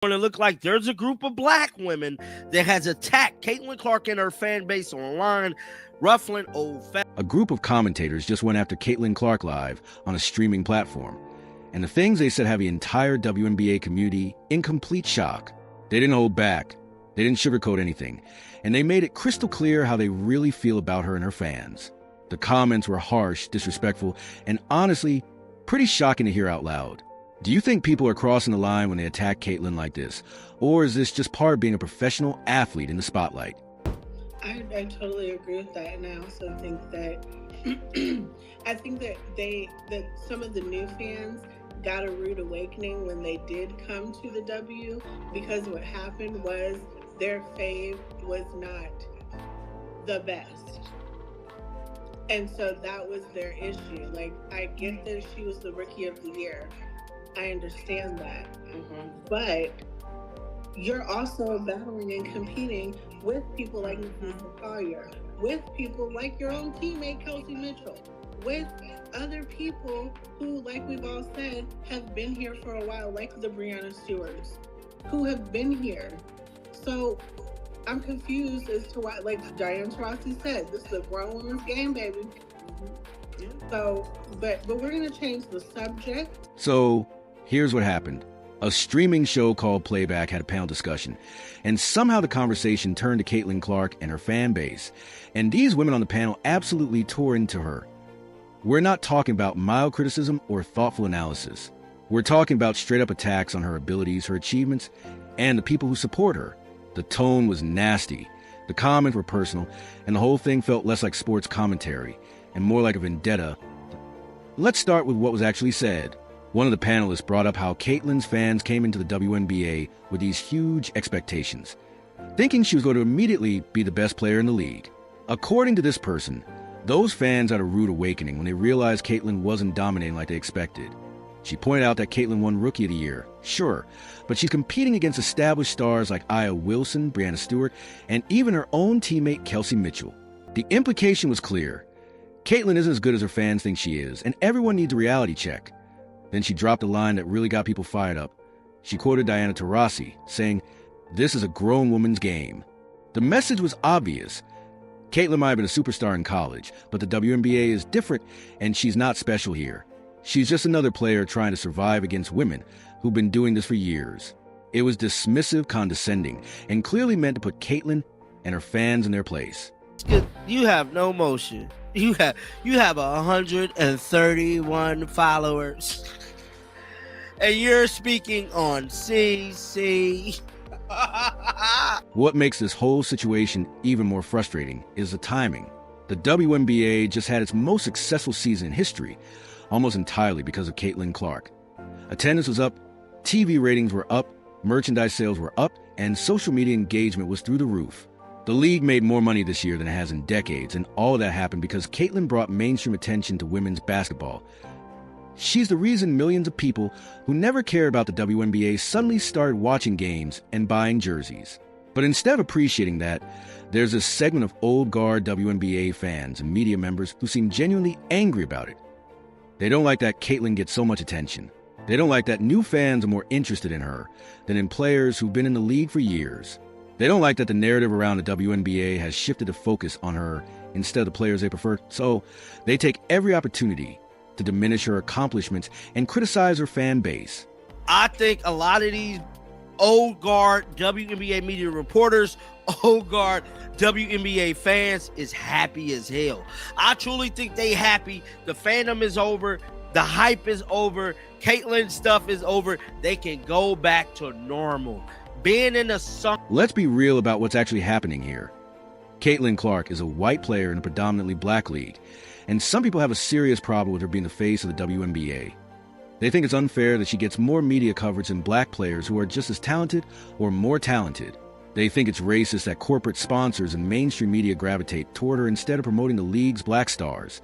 to look like there's a group of black women that has attacked Caitlin Clark and her fan base online, ruffling old facts. A group of commentators just went after Caitlin Clark live on a streaming platform, and the things they said have the entire WNBA community in complete shock. They didn't hold back, they didn't sugarcoat anything, and they made it crystal clear how they really feel about her and her fans. The comments were harsh, disrespectful, and honestly, pretty shocking to hear out loud. Do you think people are crossing the line when they attack Caitlin like this? Or is this just part of being a professional athlete in the spotlight? I totally agree with that. And I also think that that some of the new fans got a rude awakening when they did come to the W, because what happened was their fave was not the best. And so that was their issue. Like, I get that she was the rookie of the year. I understand that. But you're also battling and competing with people like Lisa Collier, with people like your own teammate Kelsey Mitchell, with other people who, like we've all said, have been here for a while, like the Breanna Stewarts, who have been here. So I'm confused as to why, like Diane Taurasi said, this is a grown woman's game, baby. So, but we're going to change the subject. So, here's what happened. A streaming show called Playback had a panel discussion, and somehow the conversation turned to Caitlin Clark and her fan base, and these women on the panel absolutely tore into her. We're not talking about mild criticism or thoughtful analysis. We're talking about straight-up attacks on her abilities, her achievements, and the people who support her. The tone was nasty, the comments were personal, and the whole thing felt less like sports commentary and more like a vendetta. Let's start with what was actually said. One of the panelists brought up how Caitlin's fans came into the WNBA with these huge expectations, thinking she was going to immediately be the best player in the league. According to this person, those fans had a rude awakening when they realized Caitlin wasn't dominating like they expected. She pointed out that Caitlin won Rookie of the Year, sure, but she's competing against established stars like Aya Wilson, Breanna Stewart, and even her own teammate Kelsey Mitchell. The implication was clear. Caitlin isn't as good as her fans think she is, and everyone needs a reality check. Then she dropped a line that really got people fired up. She quoted Diana Taurasi, saying, "This is a grown woman's game." The message was obvious. Caitlin might have been a superstar in college, but the WNBA is different, and she's not special here. She's just another player trying to survive against women who've been doing this for years. It was dismissive, condescending, and clearly meant to put Caitlin and her fans in their place. You have no motion. You have 131 followers, and you're speaking on CC. What makes this whole situation even more frustrating is the timing. The WNBA just had its most successful season in history, almost entirely because of Caitlin Clark. Attendance was up, TV ratings were up, merchandise sales were up, and social media engagement was through the roof. The league made more money this year than it has in decades, and all of that happened because Caitlin brought mainstream attention to women's basketball. She's the reason millions of people who never cared about the WNBA suddenly started watching games and buying jerseys. But instead of appreciating that, there's a segment of old guard WNBA fans and media members who seem genuinely angry about it. They don't like that Caitlin gets so much attention. They don't like that new fans are more interested in her than in players who've been in the league for years. They don't like that the narrative around the WNBA has shifted the focus on her instead of the players they prefer, so they take every opportunity to diminish her accomplishments and criticize her fan base. I think a lot of these old guard WNBA media reporters, old guard WNBA fans is happy as hell. I truly think they happy. The fandom is over. The hype is over. Caitlyn stuff is over. They can go back to normal. Being in the sun. Let's be real about what's actually happening here. Caitlin Clark is a white player in a predominantly black league, and some people have a serious problem with her being the face of the WNBA. They think it's unfair that she gets more media coverage than black players who are just as talented or more talented. They think it's racist that corporate sponsors and mainstream media gravitate toward her instead of promoting the league's black stars.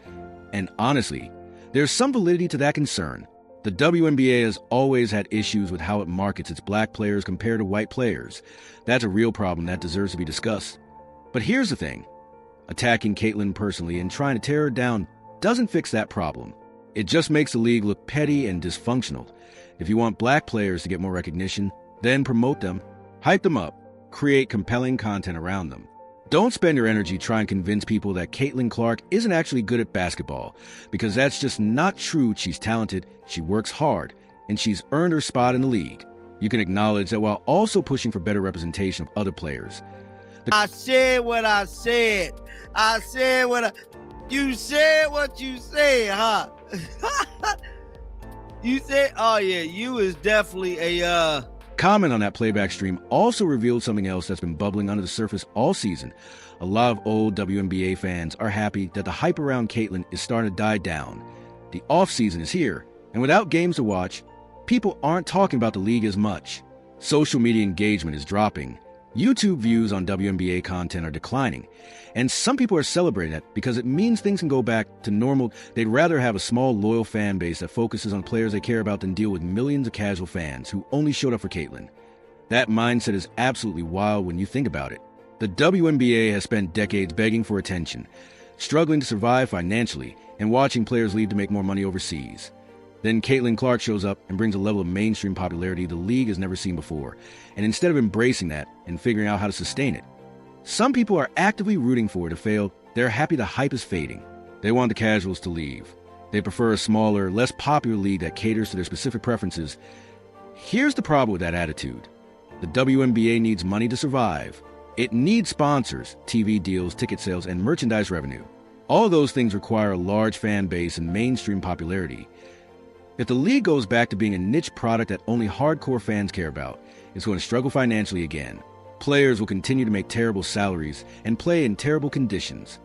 And honestly, there's some validity to that concern. The WNBA has always had issues with how it markets its black players compared to white players. That's a real problem that deserves to be discussed. But here's the thing. Attacking Caitlin personally and trying to tear her down doesn't fix that problem. It just makes the league look petty and dysfunctional. If you want black players to get more recognition, Then promote them, hype them up, create compelling content around them. Don't spend your energy trying to convince people that Caitlin Clark isn't actually good at basketball, because that's just not true. She's talented, she works hard, and she's earned her spot in the league. You can acknowledge that while also pushing for better representation of other players. I said what I said. You said what you said, huh? You said, oh yeah, you is definitely a Comment on that playback stream also revealed something else that's been bubbling under the surface all season. A lot of old WNBA fans are happy that the hype around Caitlin is starting to die down. The off-season is here, and without games to watch, people aren't talking about the league as much. Social media engagement is dropping. YouTube views on WNBA content are declining, and some people are celebrating it because it means things can go back to normal. They'd rather have a small, loyal fan base that focuses on players they care about than deal with millions of casual fans who only showed up for Caitlin. That mindset is absolutely wild when you think about it. The WNBA has spent decades begging for attention, struggling to survive financially, and watching players leave to make more money overseas. Then Caitlin Clark shows up and brings a level of mainstream popularity the league has never seen before, and instead of embracing that and figuring out how to sustain it, some people are actively rooting for it to fail. They're happy the hype is fading. They want the casuals to leave. They prefer a smaller, less popular league that caters to their specific preferences. Here's the problem with that attitude. The WNBA needs money to survive. It needs sponsors, TV deals, ticket sales, and merchandise revenue. All those things require a large fan base and mainstream popularity. If the league goes back to being a niche product that only hardcore fans care about, it's going to struggle financially again. Players will continue to make terrible salaries and play in terrible conditions.